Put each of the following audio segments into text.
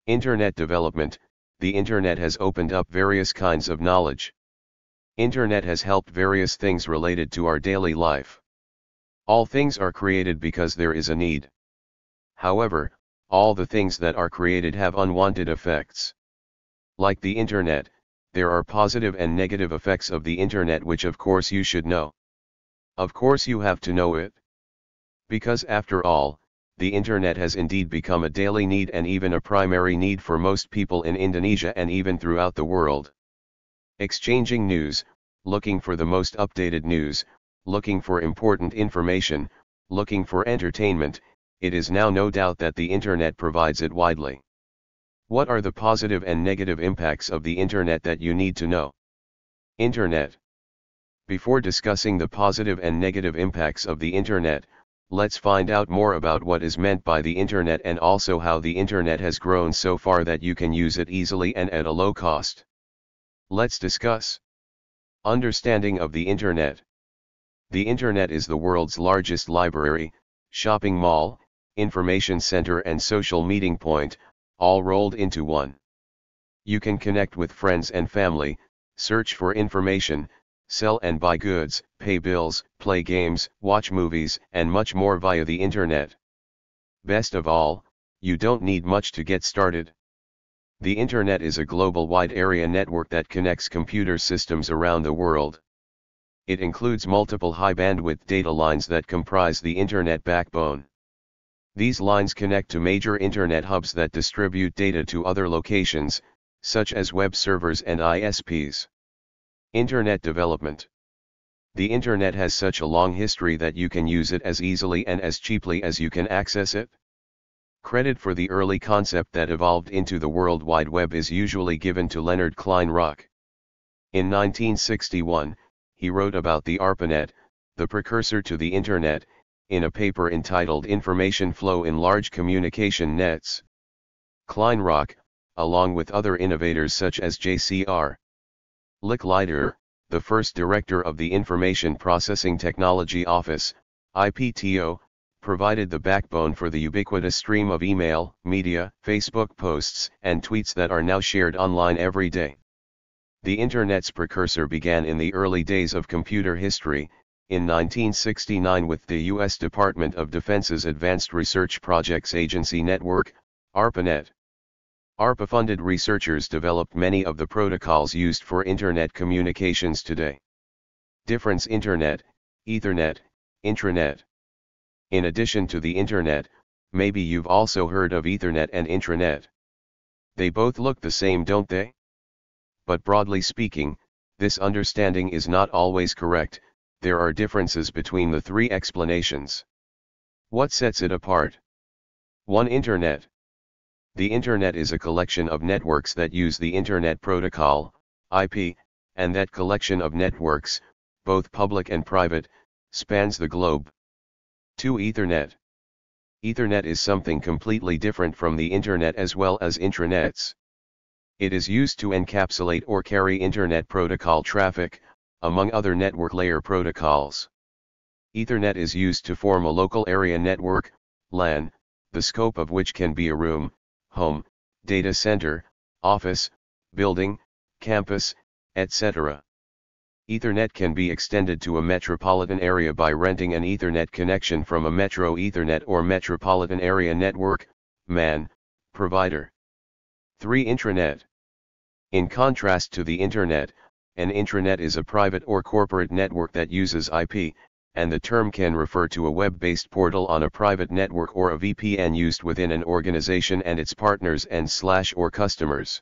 Internet development. The Internet has opened up various kinds of knowledge. Internet has helped various things related to our daily life. All things are created because there is a need. However, all the things that are created have unwanted effects. Like the Internet, there are positive and negative effects of the Internet which of course you should know. Of course you have to know it. Because after all, the Internet has indeed become a daily need and even a primary need for most people in Indonesia and even throughout the world. Exchanging news, looking for the most updated news, looking for important information, looking for entertainment, it is now no doubt that the Internet provides it widely. What are the positive and negative impacts of the Internet that you need to know? Internet. Before discussing the positive and negative impacts of the Internet, let's find out more about what is meant by the Internet and also how the Internet has grown so far that you can use it easily and at a low cost. Let's discuss. Understanding of the Internet. The Internet is the world's largest library, shopping mall, information center and social meeting point, all rolled into one. You can connect with friends and family, search for information, sell and buy goods, pay bills, play games, watch movies, and much more via the Internet. Best of all, you don't need much to get started. The Internet is a global wide area network that connects computer systems around the world. It includes multiple high bandwidth data lines that comprise the Internet backbone. These lines connect to major Internet hubs that distribute data to other locations, such as web servers and ISPs. Internet development. The Internet has such a long history that you can use it as easily and as cheaply as you can access it. Credit for the early concept that evolved into the World Wide Web is usually given to Leonard Kleinrock. In 1961, he wrote about the ARPANET, the precursor to the Internet, in a paper entitled Information Flow in Large Communication Nets. Kleinrock, along with other innovators such as J.C.R. Licklider, the first director of the Information Processing Technology Office, IPTO, provided the backbone for the ubiquitous stream of email, media, Facebook posts, and tweets that are now shared online every day. The Internet's precursor began in the early days of computer history, in 1969 with the U.S. Department of Defense's Advanced Research Projects Agency Network, ARPANET. ARPA-funded researchers developed many of the protocols used for Internet communications today. Difference: Internet, Ethernet, Intranet. In addition to the Internet, maybe you've also heard of Ethernet and Intranet. They both look the same, don't they? But broadly speaking, this understanding is not always correct. There are differences between the three explanations. What sets it apart? 1. Internet. The Internet is a collection of networks that use the Internet Protocol, IP, and that collection of networks, both public and private, spans the globe. 2. Ethernet. Ethernet is something completely different from the Internet as well as intranets. It is used to encapsulate or carry Internet protocol traffic, among other network layer protocols. Ethernet is used to form a local area network, LAN, the scope of which can be a room, home, data center, office, building, campus, etc. Ethernet can be extended to a metropolitan area by renting an Ethernet connection from a Metro Ethernet or Metropolitan Area Network, MAN, provider. 3. Intranet. In contrast to the Internet, an intranet is a private or corporate network that uses IP, and the term can refer to a web-based portal on a private network or a VPN used within an organization and its partners and/or customers.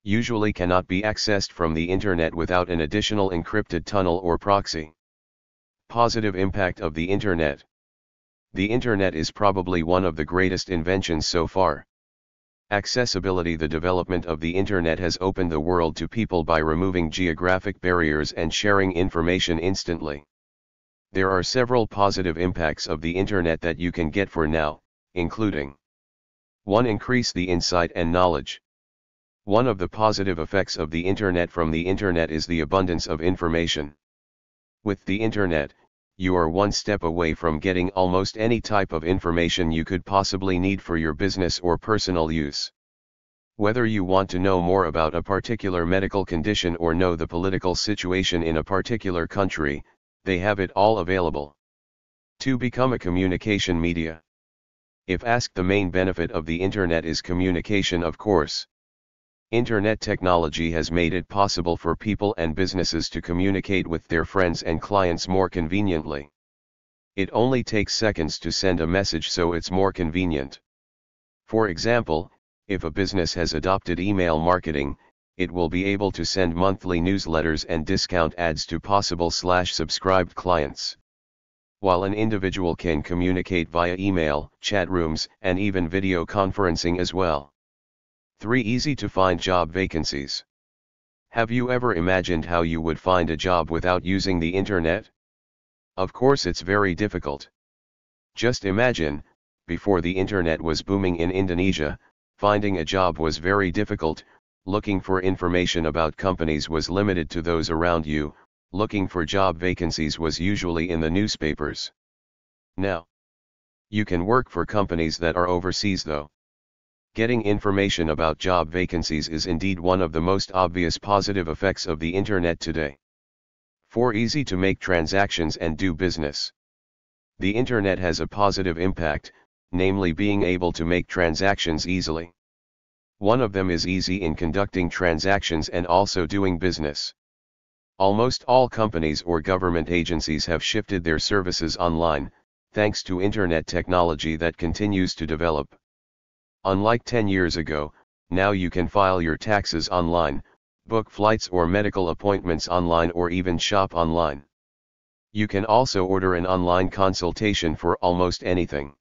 Usually cannot be accessed from the Internet without an additional encrypted tunnel or proxy. Positive impact of the Internet. The Internet is probably one of the greatest inventions so far. Accessibility. The development of the Internet has opened the world to people by removing geographic barriers and sharing information instantly. There are several positive impacts of the Internet that you can get for now, including 1. Increase the insight and knowledge. One of the positive effects of the Internet from the Internet is the abundance of information. With the Internet, you are one step away from getting almost any type of information you could possibly need for your business or personal use. Whether you want to know more about a particular medical condition or know the political situation in a particular country, they have it all available. To become a communication media. If asked, the main benefit of the internet is communication, of course. Internet technology has made it possible for people and businesses to communicate with their friends and clients more conveniently. It only takes seconds to send a message, so it's more convenient. For example, if a business has adopted email marketing, it will be able to send monthly newsletters and discount ads to possible/subscribed clients. While an individual can communicate via email, chat rooms, and even video conferencing as well. 3. Easy to find job vacancies. Have you ever imagined how you would find a job without using the internet? Of course, it's very difficult. Just imagine, before the internet was booming in Indonesia, finding a job was very difficult. Looking for information about companies was limited to those around you. Looking for job vacancies was usually in the newspapers. Now, you can work for companies that are overseas though. Getting information about job vacancies is indeed one of the most obvious positive effects of the internet today. 4. Easy to make transactions and do business. The internet has a positive impact, namely being able to make transactions easily. One of them is easy in conducting transactions and also doing business. Almost all companies or government agencies have shifted their services online, thanks to internet technology that continues to develop. Unlike 10 years ago, now you can file your taxes online, book flights or medical appointments online, or even shop online. You can also order an online consultation for almost anything.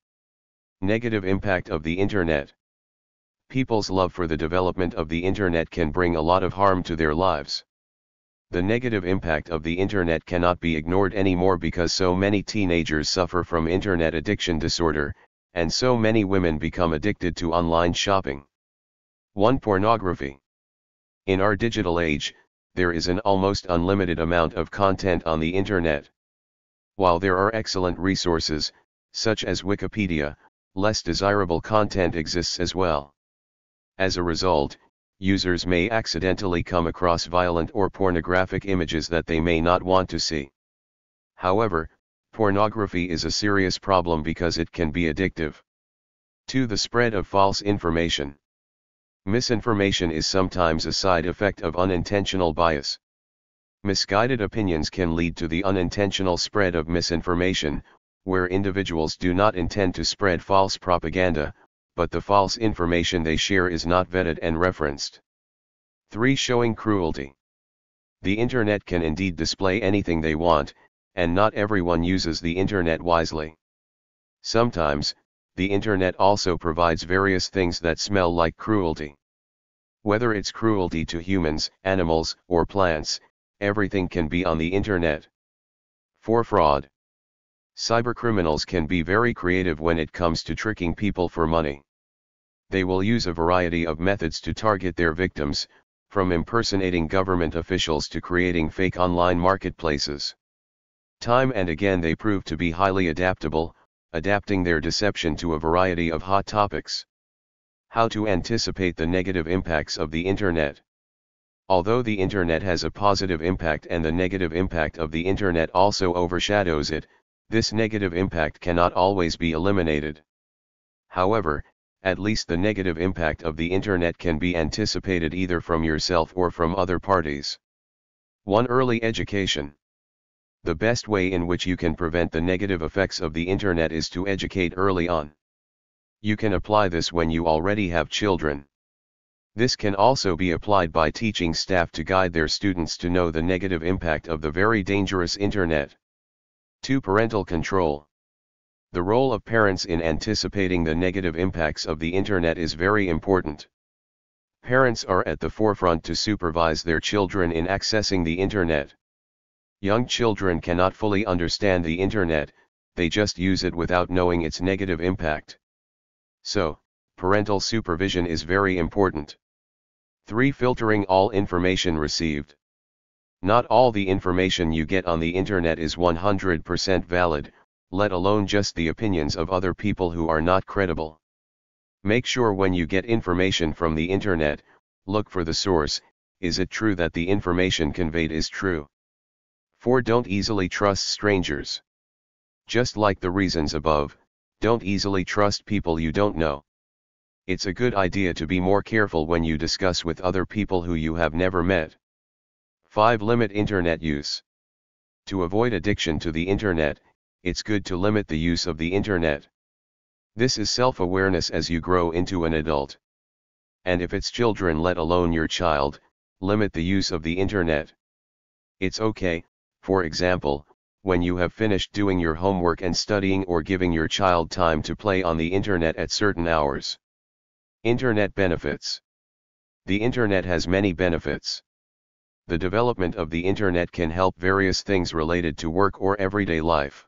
Negative impact of the internet. People's love for the development of the internet can bring a lot of harm to their lives. The negative impact of the internet cannot be ignored anymore because so many teenagers suffer from internet addiction disorder, and so many women become addicted to online shopping. 1. Pornography. In our digital age, there is an almost unlimited amount of content on the internet. While there are excellent resources, such as Wikipedia, less desirable content exists as well. As a result, users may accidentally come across violent or pornographic images that they may not want to see. However, pornography is a serious problem because it can be addictive. 2. The spread of false information. Misinformation is sometimes a side effect of unintentional bias. Misguided opinions can lead to the unintentional spread of misinformation, where individuals do not intend to spread false propaganda, but the false information they share is not vetted and referenced. 3. Showing cruelty. The internet can indeed display anything they want, and not everyone uses the internet wisely. Sometimes, the internet also provides various things that smell like cruelty. Whether it's cruelty to humans, animals, or plants, everything can be on the internet. 4. Fraud. Cybercriminals can be very creative when it comes to tricking people for money. They will use a variety of methods to target their victims, from impersonating government officials to creating fake online marketplaces. Time and again they prove to be highly adaptable, adapting their deception to a variety of hot topics. How to anticipate the negative impacts of the internet. Although the internet has a positive impact and the negative impact of the internet also overshadows it, this negative impact cannot always be eliminated. However, at least the negative impact of the internet can be anticipated either from yourself or from other parties. 1. Early education. The best way in which you can prevent the negative effects of the internet is to educate early on. You can apply this when you already have children. This can also be applied by teaching staff to guide their students to know the negative impact of the very dangerous internet. 2. Parental control. The role of parents in anticipating the negative impacts of the internet is very important. Parents are at the forefront to supervise their children in accessing the internet. Young children cannot fully understand the internet, they just use it without knowing its negative impact. So, parental supervision is very important. 3. Filtering all information received. Not all the information you get on the internet is 100% valid, let alone just the opinions of other people who are not credible. Make sure when you get information from the internet, look for the source. Is it true that the information conveyed is true? 4. Don't easily trust strangers. Just like the reasons above, don't easily trust people you don't know. It's a good idea to be more careful when you discuss with other people who you have never met. 5. Limit internet use. To avoid addiction to the internet, it's good to limit the use of the internet. This is self-awareness as you grow into an adult. And if it's children, let alone your child, limit the use of the internet. It's okay, for example, when you have finished doing your homework and studying or giving your child time to play on the internet at certain hours. Internet benefits. The internet has many benefits. The development of the internet can help various things related to work or everyday life.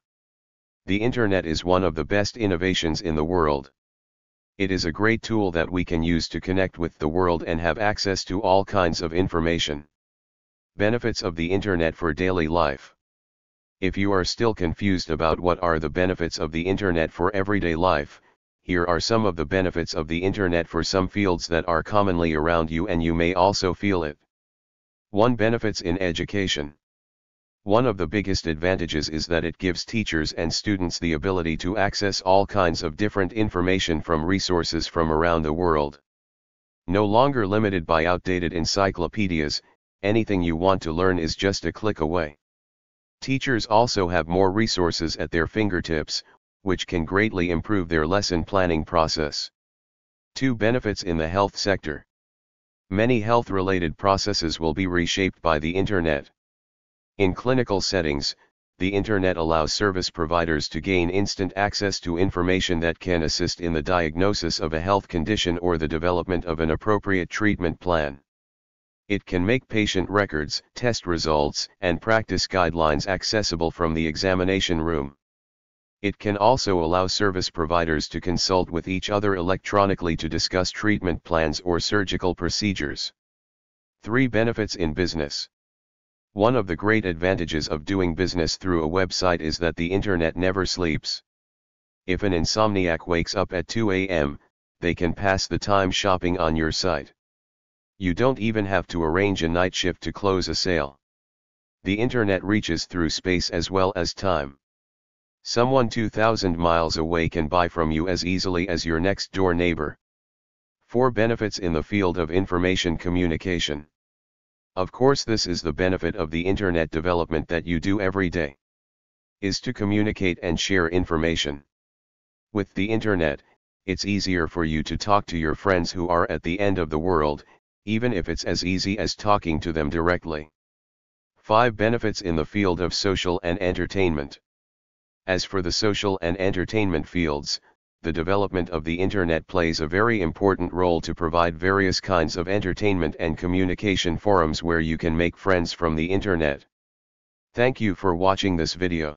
The internet is one of the best innovations in the world. It is a great tool that we can use to connect with the world and have access to all kinds of information. Benefits of the internet for daily life. If you are still confused about what are the benefits of the internet for everyday life, here are some of the benefits of the internet for some fields that are commonly around you and you may also feel it. 1. Benefits in education. One of the biggest advantages is that it gives teachers and students the ability to access all kinds of different information from resources from around the world. No longer limited by outdated encyclopedias, anything you want to learn is just a click away. Teachers also have more resources at their fingertips, which can greatly improve their lesson planning process. 2. Benefits in the health sector. Many health-related processes will be reshaped by the internet. In clinical settings, the internet allows service providers to gain instant access to information that can assist in the diagnosis of a health condition or the development of an appropriate treatment plan. It can make patient records, test results, and practice guidelines accessible from the examination room. It can also allow service providers to consult with each other electronically to discuss treatment plans or surgical procedures. 3. Benefits in business. One of the great advantages of doing business through a website is that the internet never sleeps. If an insomniac wakes up at 2 a.m., they can pass the time shopping on your site. You don't even have to arrange a night shift to close a sale. The internet reaches through space as well as time. Someone 2,000 miles away can buy from you as easily as your next door neighbor. 4. Benefits in the field of information communication. Of course, this is the benefit of the internet development that you do every day, is to communicate and share information. With the internet, it's easier for you to talk to your friends who are at the end of the world, even if it's as easy as talking to them directly. 5. Benefits in the field of social and entertainment. As for the social and entertainment fields, the development of the internet plays a very important role to provide various kinds of entertainment and communication forums where you can make friends from the internet. Thank you for watching this video.